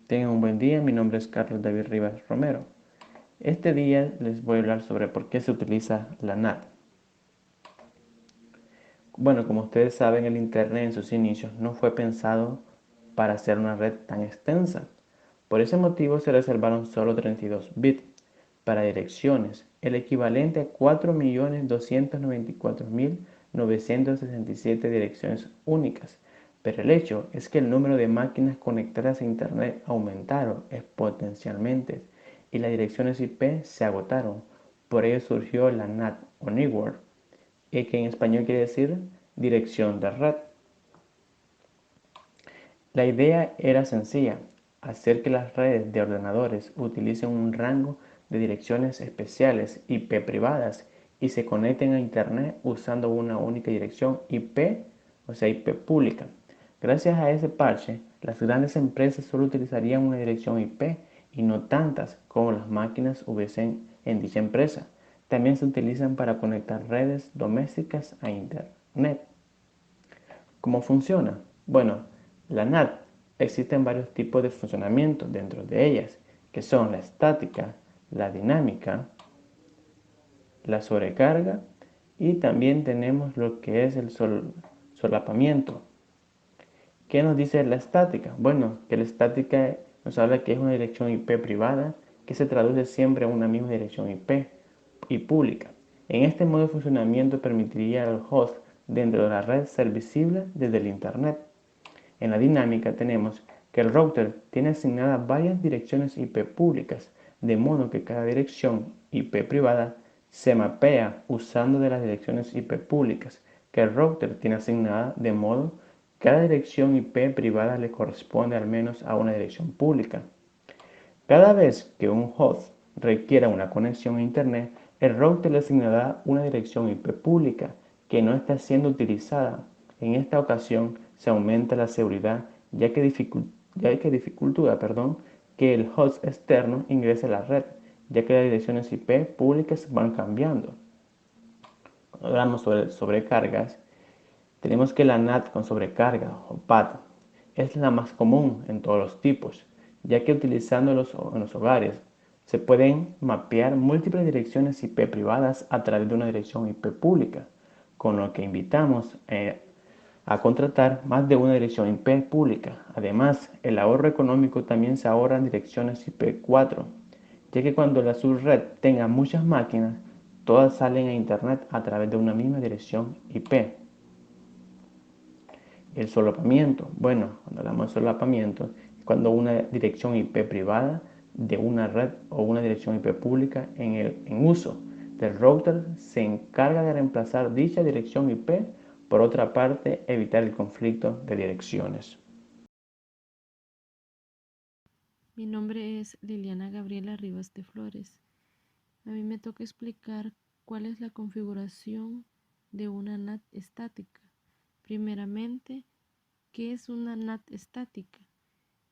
Tengan un buen día, mi nombre es Carlos David Rivas Romero. Este día les voy a hablar sobre por qué se utiliza la NAT. Bueno, como ustedes saben, el Internet en sus inicios no fue pensado para ser una red tan extensa. Por ese motivo se reservaron solo 32 bits para direcciones, el equivalente a 4.294.967 direcciones únicas. Pero el hecho es que el número de máquinas conectadas a Internet aumentaron exponencialmente y las direcciones IP se agotaron. Por ello surgió la NAT o Network, que en español quiere decir dirección de red. La idea era sencilla: hacer que las redes de ordenadores utilicen un rango de direcciones especiales IP privadas y se conecten a Internet usando una única dirección IP, o sea, IP pública. Gracias a ese parche, las grandes empresas solo utilizarían una dirección IP y no tantas como las máquinas hubiesen en dicha empresa. También se utilizan para conectar redes domésticas a Internet. ¿Cómo funciona? Bueno, la NAT existen varios tipos de funcionamiento dentro de ellas, que son la estática, la dinámica, la sobrecarga y también tenemos lo que es el solapamiento. ¿Qué nos dice la estática? Bueno, que la estática nos habla que es una dirección IP privada que se traduce siempre a una misma dirección IP y pública. En este modo de funcionamiento permitiría al host dentro de la red ser visible desde el Internet. En la dinámica tenemos que el router tiene asignadas varias direcciones IP públicas, de modo que cada dirección IP privada se mapea usando de las direcciones IP públicas que el router tiene asignada, de modo que cada dirección IP privada le corresponde al menos a una dirección pública. Cada vez que un host requiera una conexión a Internet, el router le asignará una dirección IP pública que no está siendo utilizada. En esta ocasión se aumenta la seguridad ya que dificulta que el host externo ingrese a la red, ya que las direcciones IP públicas van cambiando. Cuando hablamos sobre sobrecargas, tenemos que la NAT con sobrecarga o PAD es la más común en todos los tipos, ya que utilizando en los hogares se pueden mapear múltiples direcciones IP privadas a través de una dirección IP pública, con lo que invitamos a contratar más de una dirección IP pública. Además, el ahorro económico también se ahorra en direcciones IP4, ya que cuando la subred tenga muchas máquinas, todas salen a Internet a través de una misma dirección IP. El solapamiento. Bueno, cuando hablamos de solapamiento, es cuando una dirección IP privada de una red o una dirección IP pública en uso del router se encarga de reemplazar dicha dirección IP. Por otra parte, evitar el conflicto de direcciones. Mi nombre es Liliana Gabriela Rivas de Flores. A mí me toca explicar cuál es la configuración de una NAT estática. Primeramente, ¿qué es una NAT estática?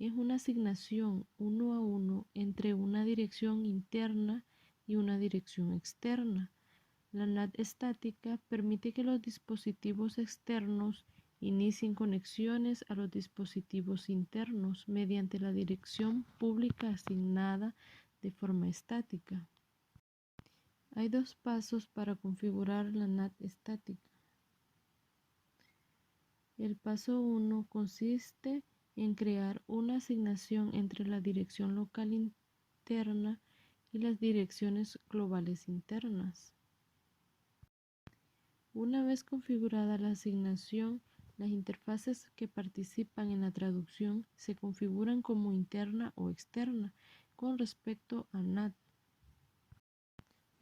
Es una asignación uno a uno entre una dirección interna y una dirección externa. La NAT estática permite que los dispositivos externos inicien conexiones a los dispositivos internos mediante la dirección pública asignada de forma estática. Hay dos pasos para configurar la NAT estática. El paso 1 consiste en crear una asignación entre la dirección local interna y las direcciones globales internas. Una vez configurada la asignación, las interfaces que participan en la traducción se configuran como interna o externa con respecto a NAT.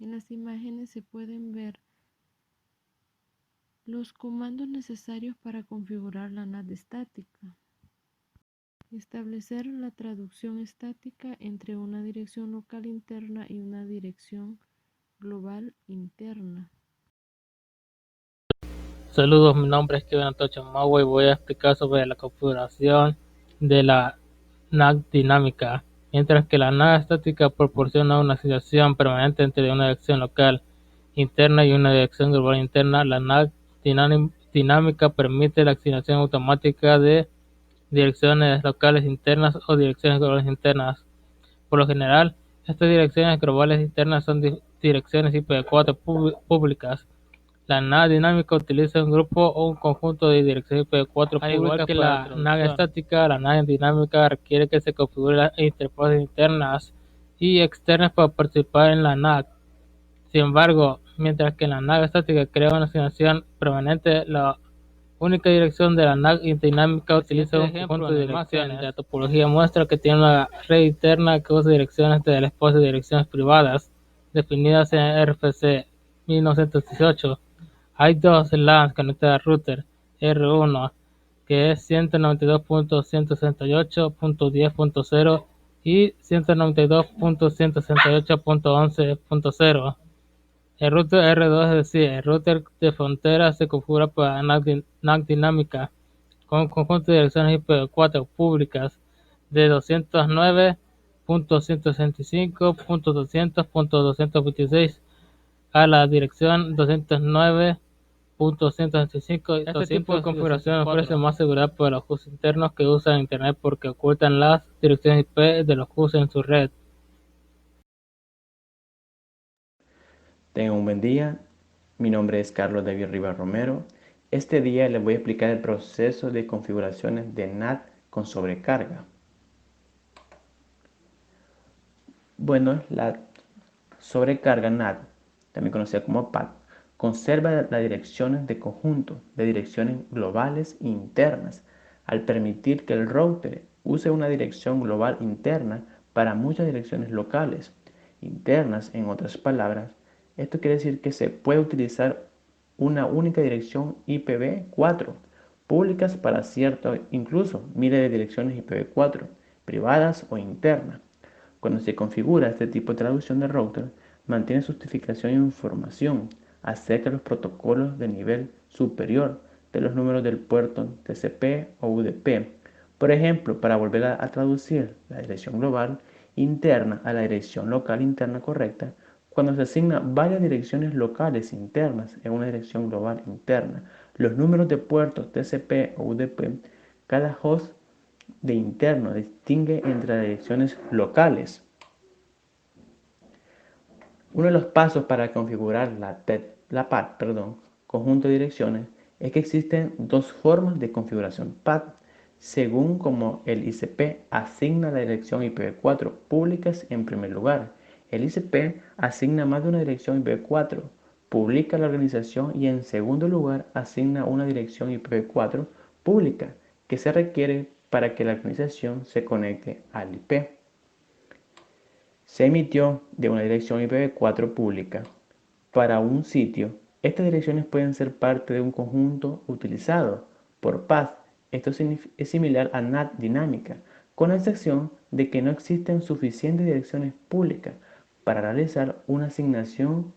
En las imágenes se pueden ver los comandos necesarios para configurar la NAT estática. Establecer la traducción estática entre una dirección local interna y una dirección global interna. Saludos, mi nombre es Kevin Antonio Magua y voy a explicar sobre la configuración de la NAT dinámica. Mientras que la NAT estática proporciona una asignación permanente entre una dirección local interna y una dirección global interna, la NAT dinámica permite la asignación automática de direcciones locales internas o direcciones globales internas. Por lo general, estas direcciones globales internas son direcciones IPv4 públicas. La NAT dinámica utiliza un grupo o un conjunto de direcciones IPv4 públicas. Al igual que la NAT estática, la NAT dinámica requiere que se configuren las interfaces internas y externas para participar en la NAT. Sin embargo, mientras que la NAT estática crea una asignación permanente, la única dirección de la NAT dinámica utiliza un conjunto de direcciones. La topología muestra que tiene una red interna que usa direcciones del espacio de direcciones privadas, definidas en RFC 1918. Hay dos LANs conectadas al router R1, que es 192.168.10.0 y 192.168.11.0. El router R2, es decir, el router de frontera, se configura para NAT dinámica con un conjunto de direcciones IPv4 públicas de 209.165.200.226 a la dirección 209.165. Este tipo de configuración ofrece más seguridad para los hosts internos que usan Internet porque ocultan las direcciones IP de los hosts en su red. Tengan un buen día. Mi nombre es Carlos David Rivas Romero. Este día les voy a explicar el proceso de configuraciones de NAT con sobrecarga. Bueno, la sobrecarga NAT, también conocida como PAT, conserva las direcciones de conjunto de direcciones globales internas al permitir que el router use una dirección global interna para muchas direcciones locales internas. En otras palabras, esto quiere decir que se puede utilizar una única dirección IPv4 públicas para cierto, incluso miles de direcciones IPv4 privadas o internas. Cuando se configura este tipo de traducción de router, mantiene justificación e información acerca de los protocolos de nivel superior de los números del puerto TCP o UDP. Por ejemplo, para volver a traducir la dirección global interna a la dirección local interna correcta, cuando se asignan varias direcciones locales internas en una dirección global interna, los números de puertos TCP o UDP, cada host de interno distingue entre las direcciones locales. Uno de los pasos para configurar la PAT, conjunto de direcciones, es que existen dos formas de configuración PAT, según como el ICP asigna la dirección IPv4 públicas en primer lugar. El ICP asigna más de una dirección IPv4, publica la organización y en segundo lugar asigna una dirección IPv4 pública que se requiere para que la organización se conecte al IP. Se emitió de una dirección IPv4 pública para un sitio. Estas direcciones pueden ser parte de un conjunto utilizado por PAT. Esto es similar a NAT dinámica, con la excepción de que no existen suficientes direcciones públicas para realizar una asignación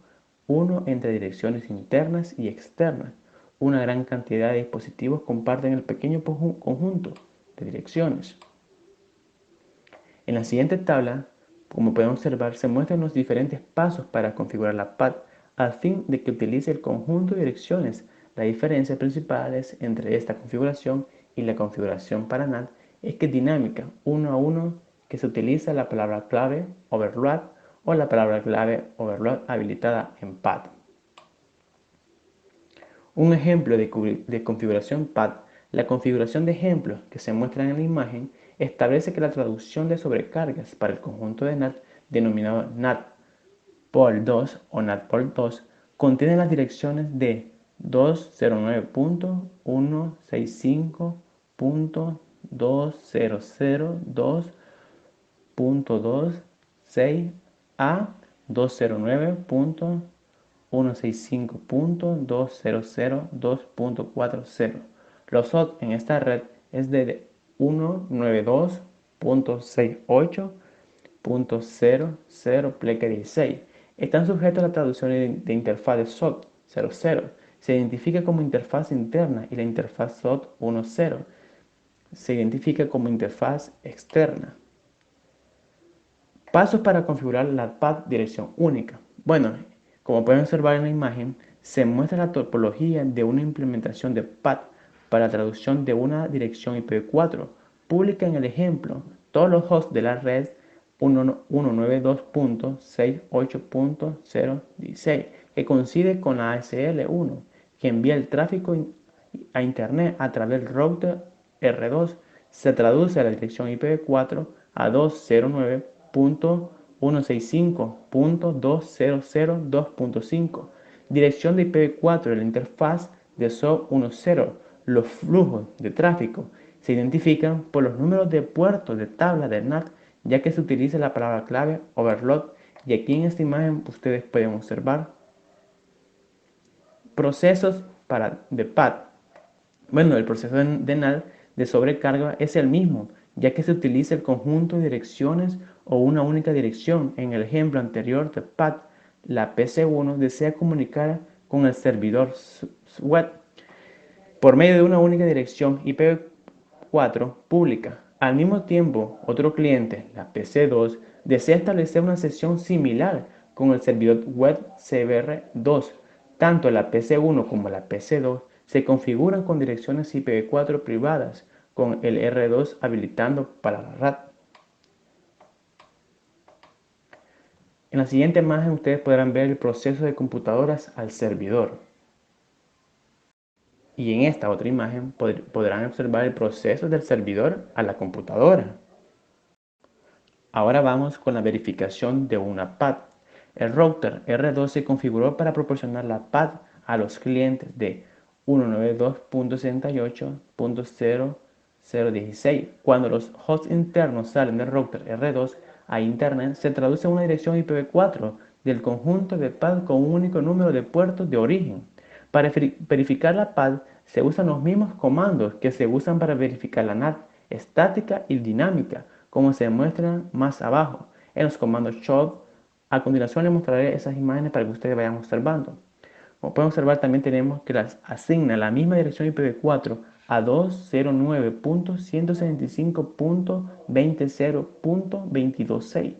entre direcciones internas y externas. Una gran cantidad de dispositivos comparten el pequeño conjunto de direcciones. En la siguiente tabla, como pueden observar, se muestran los diferentes pasos para configurar la PAT a fin de que utilice el conjunto de direcciones. Las diferencias principales entre esta configuración y la configuración para NAT es que es dinámica, uno a uno, que se utiliza la palabra clave overload o la palabra clave overload habilitada en PAT. Un ejemplo de configuración PAT. La configuración de ejemplos que se muestran en la imagen establece que la traducción de sobrecargas para el conjunto de NAT denominado NAT-POL2 o NAT-POL2 contiene las direcciones de 209.165.2002.26 a 209.165.200.2.40. Los hosts en esta red es de 192.68.00 pleca 16. Están sujetos a la traducción de interfaz de SOT 00. Se identifica como interfaz interna y la interfaz SOT 10 se identifica como interfaz externa. Pasos para configurar la PAT dirección única. Bueno, como pueden observar en la imagen, se muestra la topología de una implementación de PAT para la traducción de una dirección IPv4 pública en el ejemplo todos los hosts de la red 192.68.016, que coincide con la ASL1, que envía el tráfico a Internet a través del router R2. Se traduce a la dirección IPv4 a 209.165.200.2.5. Dirección de IPv4 de la interfaz de SOA 1.0. Los flujos de tráfico se identifican por los números de puertos de tabla de NAT, ya que se utiliza la palabra clave overload, y aquí en esta imagen ustedes pueden observar procesos de PAD. Bueno, el proceso de NAT de sobrecarga es el mismo, ya que se utiliza el conjunto de direcciones o una única dirección. En el ejemplo anterior de PAD, la PC1 desea comunicar con el servidor web por medio de una única dirección IPv4 pública. Al mismo tiempo, otro cliente, la PC2, desea establecer una sesión similar con el servidor web CBR2. Tanto la PC1 como la PC2 se configuran con direcciones IPv4 privadas, con el R2 habilitando para la RAT. En la siguiente imagen ustedes podrán ver el proceso de computadoras al servidor. Y en esta otra imagen podrán observar el proceso del servidor a la computadora. Ahora vamos con la verificación de una PAD. El router R2 se configuró para proporcionar la PAD a los clientes de 192.68.0016. Cuando los hosts internos salen del router R2 a Internet, se traduce a una dirección IPv4 del conjunto de PAD con un único número de puertos de origen. Para verificar la PAD se usan los mismos comandos que se usan para verificar la NAT estática y dinámica, como se muestra más abajo en los comandos short. A continuación les mostraré esas imágenes para que ustedes vayan observando. Como pueden observar, también tenemos que las asigna la misma dirección IPv4 a 209.165.20.226.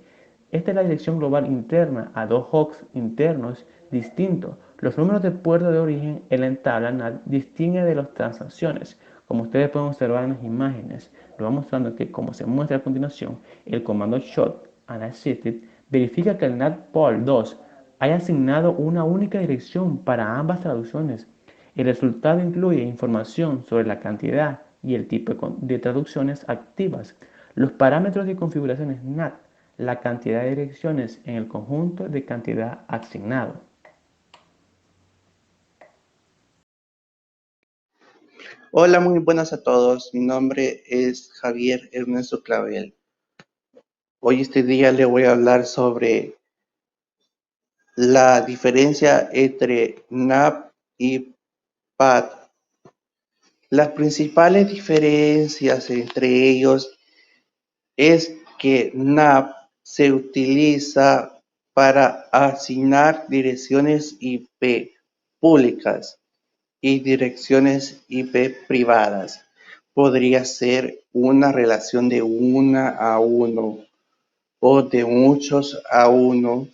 Esta es la dirección global interna a dos hosts internos distintos. Los números de puerto de origen en la tabla NAT distingue de las transacciones. Como ustedes pueden observar en las imágenes, lo va mostrando que, como se muestra a continuación, el comando short unassisted verifica que el NAT POL 2 haya asignado una única dirección para ambas traducciones. El resultado incluye información sobre la cantidad y el tipo de traducciones activas, los parámetros de configuraciones NAT, la cantidad de direcciones en el conjunto de cantidad asignado. Hola, muy buenas a todos. Mi nombre es Javier Ernesto Clavel. Hoy este día le voy a hablar sobre la diferencia entre NAP y PAD. Las principales diferencias entre ellos es que NAP se utiliza para asignar direcciones IP públicas y direcciones IP privadas. Podría ser una relación de 1 a 1 o de muchos a 1.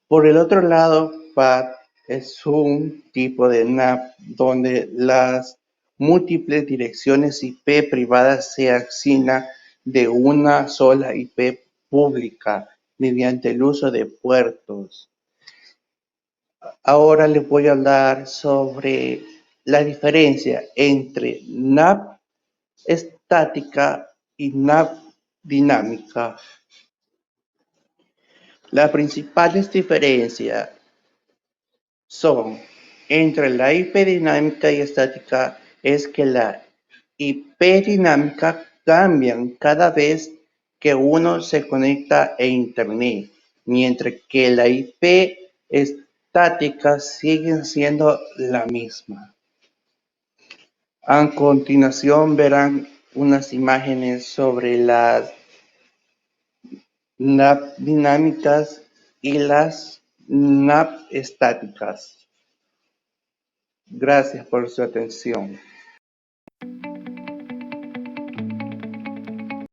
Por el otro lado, PAD es un tipo de NAP donde las múltiples direcciones IP privadas se asignan de una sola IP pública mediante el uso de puertos. Ahora les voy a hablar sobre la diferencia entre NAP estática y NAP dinámica. Las principales diferencias son entre la IP dinámica y estática es que la IP dinámica cambian cada vez que uno se conecta a Internet, mientras que la IP estática sigue siendo la misma. A continuación verán unas imágenes sobre las NAP dinámicas y las NAP estáticas. Gracias por su atención.